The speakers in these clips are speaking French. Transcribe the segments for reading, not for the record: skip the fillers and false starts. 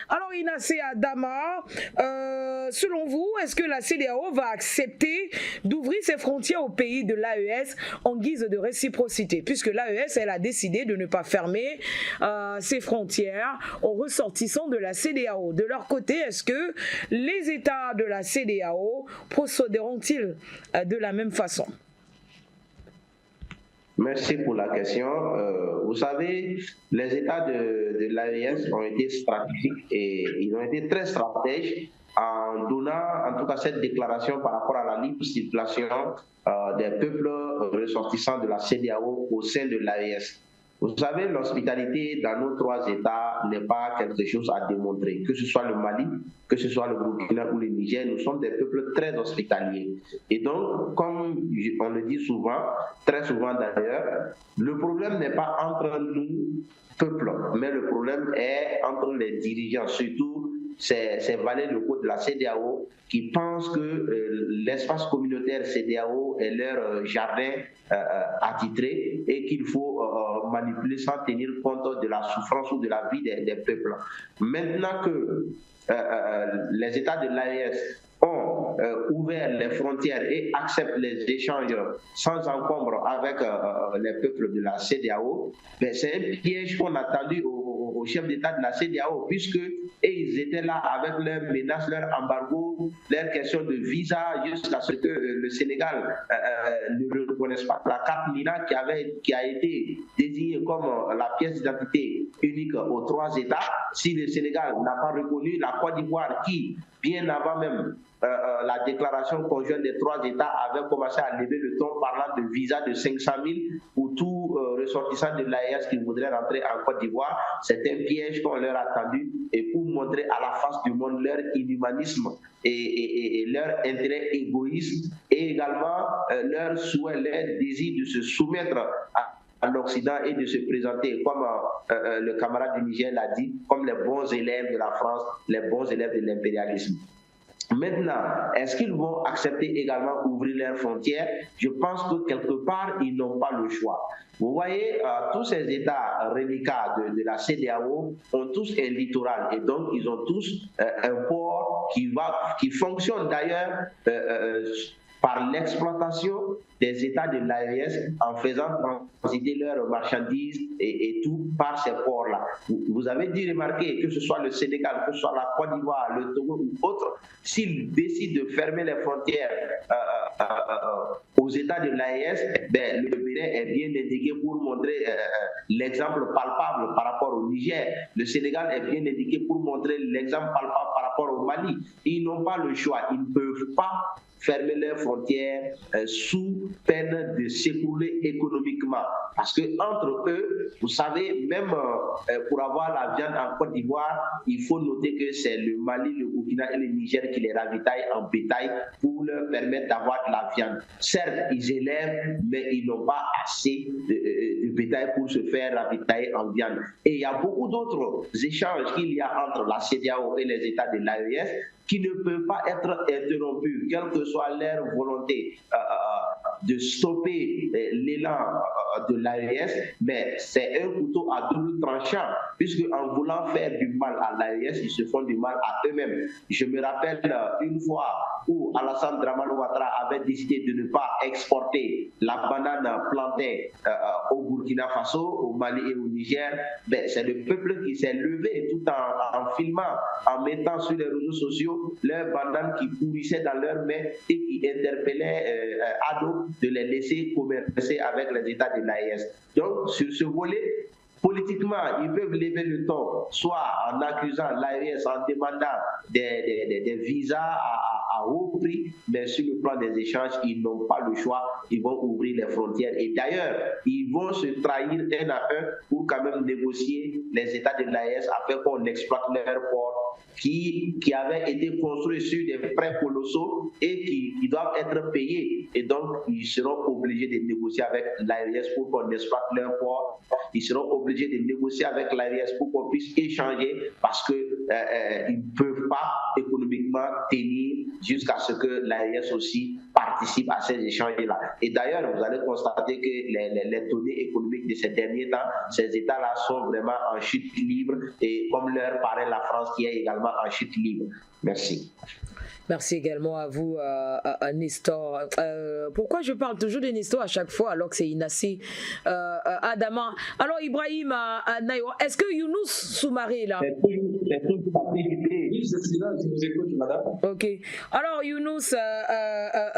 Alors, Inassé Adama, selon vous, est-ce que la CEDEAO va accepter d'ouvrir ses frontières au pays de l'AES en guise de réciprocité, puisque l'AES, elle a décidé de ne pas fermer ses frontières aux ressortissants de la CEDEAO. De leur côté, est-ce que les États de la CEDEAO procéderont-ils de la même façon? Merci pour la question. Vous savez, les États de l'AES ont été stratégiques et ils ont été très stratèges en donnant en tout cas cette déclaration par rapport à la libre circulation des peuples ressortissants de la CEDEAO au sein de l'AES. Vous savez, l'hospitalité dans nos trois États n'est pas quelque chose à démontrer. Que ce soit le Mali, que ce soit le Burkina ou le Niger, nous sommes des peuples très hospitaliers. Et donc, comme on le dit souvent, très souvent d'ailleurs, le problème n'est pas entre nous, peuples, mais le problème est entre les dirigeants, surtout ces valets locaux de la CEDEAO qui pensent que l'espace communautaire CEDEAO est leur jardin attitré et qu'il faut manipuler sans tenir compte de la souffrance ou de la vie des peuples. Maintenant que les États de l'AES ont ouvert les frontières et acceptent les échanges sans encombre avec les peuples de la CEDEAO, ben c'est un piège qu'on a tendu au chef d'État de la CEDEAO, puisque ils étaient là avec leurs menaces, leurs embargos, leurs questions de visa, jusqu'à ce que le Sénégal ne reconnaisse pas la carte Nina qui a été désignée comme la pièce d'identité unique aux trois États. Si le Sénégal n'a pas reconnu la Côte d'Ivoire qui, bien avant même la déclaration conjointe des trois États, avait commencé à lever le ton parlant de visa de 500 000 pour tout ressortissant de l'AES qui voudrait rentrer en Côte d'Ivoire. C'est un piège qu'on leur a tendu et pour montrer à la face du monde leur inhumanisme et leur intérêt égoïste et également leur souhait, leur désir de se soumettre à l'Occident et de se présenter, comme le camarade du Niger l'a dit, comme les bons élèves de la France, les bons élèves de l'impérialisme. Maintenant, est-ce qu'ils vont accepter également ouvrir leurs frontières? Je pense que quelque part, ils n'ont pas le choix. Vous voyez, tous ces États reliquats de la CEDEAO ont tous un littoral et donc ils ont tous un port qui fonctionne d'ailleurs par l'exploitation des États de l'AES en faisant transiter leurs marchandises et tout par ces ports-là. Vous avez dû remarquer que ce soit le Sénégal, que ce soit la Côte d'Ivoire, le Togo ou autre, s'ils décident de fermer les frontières aux États de l'AES, ben, le Bénin est bien indiqué pour montrer l'exemple palpable par rapport au Niger. Le Sénégal est bien indiqué pour montrer l'exemple palpable par rapport au Mali. Ils n'ont pas le choix, ils ne peuvent pas fermer leurs frontières sous peine de s'écrouler économiquement. Parce que entre eux, vous savez, même pour avoir la viande en Côte d'Ivoire, il faut noter que c'est le Mali, le Burkina et le Niger qui les ravitaillent en bétail pour leur permettre d'avoir de la viande. Certes, ils élèvent, mais ils n'ont pas assez de bétail pour se faire ravitailler en viande. Et il y a beaucoup d'autres échanges qu'il y a entre la CEDEAO et les États de l'AES qui ne peuvent pas être interrompus, quelle que soit leur volonté de stopper l'élan de l'AES, mais c'est un couteau à double tranchant, puisque en voulant faire du mal à l'AES, ils se font du mal à eux-mêmes. Je me rappelle une fois où Alassane Dramane Ouattara avait décidé de ne pas exporter la banane plantée au Burkina Faso, au Mali et au Niger, ben, c'est le peuple qui s'est levé tout en filmant, en mettant sur les réseaux sociaux leurs bandanes qui pourrissaient dans leurs mains et qui interpellaient Ado de les laisser commercer avec les États de l'AES. Donc, sur ce volet, politiquement, ils peuvent lever le ton, soit en accusant l'AES, en demandant des visas à haut prix, mais sur le plan des échanges, ils n'ont pas le choix, ils vont ouvrir les frontières. Et d'ailleurs, ils vont se trahir un à un pour quand même négocier les États de l'AES afin qu'on exploite leur port qui avaient été construits sur des prêts colossaux et qui doivent être payés. Et donc, ils seront obligés de négocier avec l'AES pour qu'on exploite leur port. Ils seront obligés de négocier avec l'AES pour qu'on puisse échanger parce qu'ils ne peuvent pas économiquement tenir jusqu'à ce que l'AES aussi participent à ces échanges-là. Et d'ailleurs, vous allez constater que les données économiques de ces derniers temps, ces États-là sont vraiment en chute libre, et comme leur parrain la France qui est également en chute libre. Merci. Merci également à vous, Nestor. Pourquoi je parle toujours de Nestor à chaque fois alors que c'est Inassi Adama? Alors, Ibrahim Nayo, est-ce que Younous Soumaré est là? Oui, je suis là, je vous écoute, madame. Ok. Alors, Younous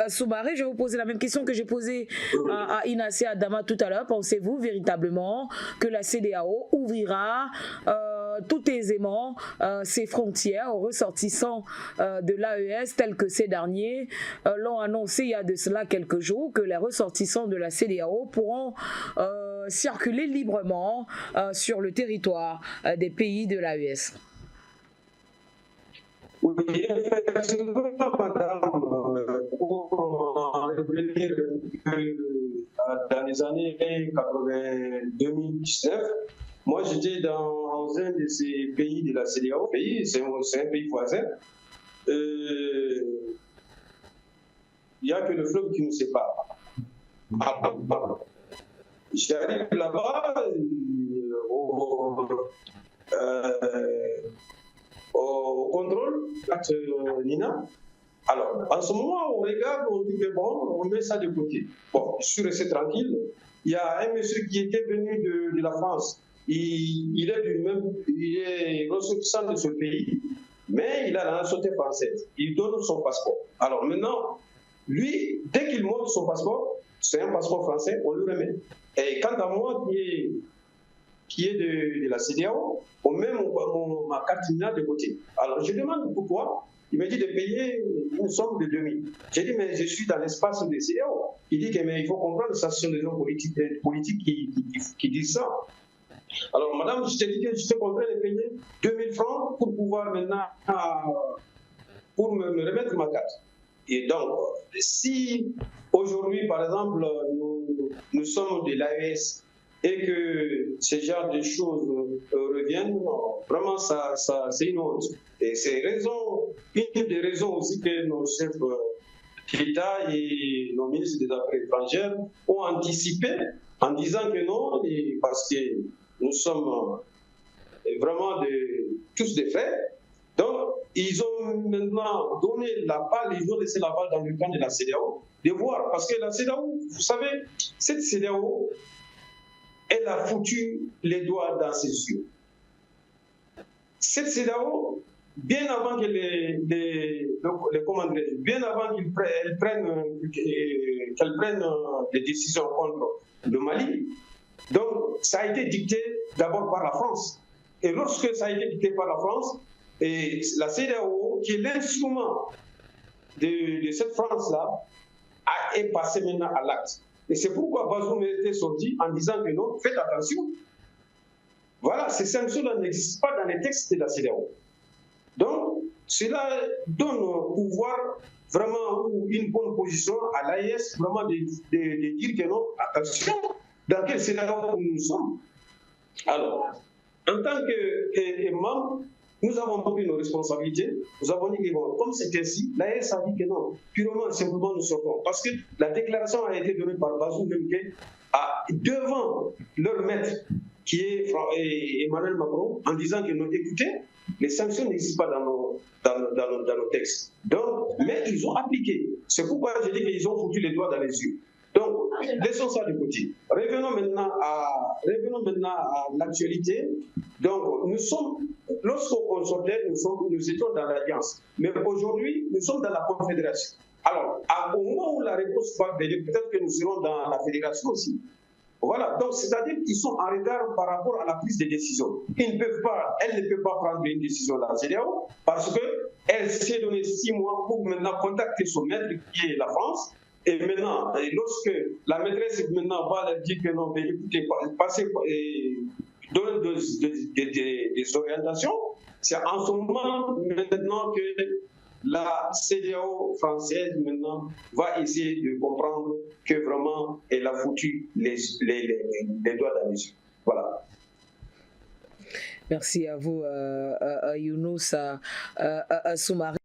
Soumaré, je vais vous poser la même question que j'ai posée à Inassi Adama tout à l'heure. Pensez-vous véritablement que la CEDEAO ouvrira tout aisément ses frontières aux ressortissants de l'AES tels que ces derniers l'ont annoncé il y a de cela quelques jours, que les ressortissants de la CEDEAO pourront circuler librement sur le territoire des pays de l'AES? Oui, effectivement, madame, pour revenir dans les années 2019, moi j'étais dans un de ces pays de la CEDEAO, c'est un pays voisin. Il n'y a que le fleuve qui nous sépare. J'arrive là-bas au contrôle, Nina. Alors, en ce moment, on regarde, on dit que bon, on met ça de côté. Bon, je suis resté tranquille. Il y a un monsieur qui était venu de la France. Il est ressortissant de ce pays, mais il a la nationalité française. Il donne son passeport. Alors maintenant, lui, dès qu'il montre son passeport, c'est un passeport français, on le remet. Et quant à moi, qui est de la CEDEAO, on met ma carte de côté. Alors je demande pourquoi. Il me dit de payer une somme de 2000. J'ai dit, mais je suis dans l'espace de CEDEAO. Il dit que mais il faut comprendre, ça ce sont des hommes politiques qui disent ça. Alors madame, je t'ai dit que je te contraint de payer 2000 francs pour pouvoir maintenant pour me remettre ma carte. Et donc, si aujourd'hui, par exemple, nous sommes de l'AES et que ce genre de choses reviennent, vraiment, c'est une honte. Et c'est une des raisons aussi que nos chefs d'État et nos ministres des Affaires étrangères ont anticipé en disant que non, parce que nous sommes vraiment tous des frères. Donc, ils ont maintenant donné la balle, ils ont laissé la balle dans le camp de la CEDEAO, de voir, parce que la CEDEAO, vous savez, cette CEDEAO, elle a foutu les doigts dans ses yeux. Cette CEDEAO, bien avant que bien avant qu'elle prenne des décisions contre le Mali, donc ça a été dicté d'abord par la France. Et lorsque ça a été dicté par la France, et la CEDEAO, qui est l'instrument de cette France-là, est passée maintenant à l'acte. Et c'est pourquoi Bazoum était sorti en disant que non, faites attention. Voilà, ces sanctions-là n'existent pas dans les textes de la CEDEAO. Donc, cela donne au pouvoir vraiment une bonne position à l'AES, vraiment de dire que non, attention, dans quel CEDEAO nous sommes. Alors, en tant que membre, nous avons pris nos responsabilités. Nous avons dit que bon, comme c'est ainsi, l'AES a dit que non, purement, simplement nous sortons. Parce que la déclaration a été donnée par Bazoum devant leur maître, qui est Emmanuel Macron, en disant que non, écoutez, les sanctions n'existent pas dans nos textes. Donc, mais ils ont appliqué. C'est pourquoi j'ai dit qu'ils ont foutu les doigts dans les yeux. Donc, laissons ça de côté. Revenons maintenant à l'actualité. Donc, lorsqu'on sortait, nous étions dans l'Alliance. Mais aujourd'hui, nous sommes dans la Confédération. Alors, au moment où la réponse va venir, peut-être que nous serons dans la Fédération aussi. Voilà, donc c'est-à-dire qu'ils sont en retard par rapport à la prise de décision. Elle ne peut pas prendre une décision dans la CEDEAO parce qu'elle s'est donné 6 mois pour maintenant contacter son maître qui est la France. Et maintenant, lorsque la maîtresse maintenant va leur dire que non, mais écoutez, passez, donne des orientations, c'est en ce moment maintenant que la CEDEAO française maintenant va essayer de comprendre que vraiment elle a foutu les doigts dans les yeux. Voilà. Merci à vous, Younous Soumaré.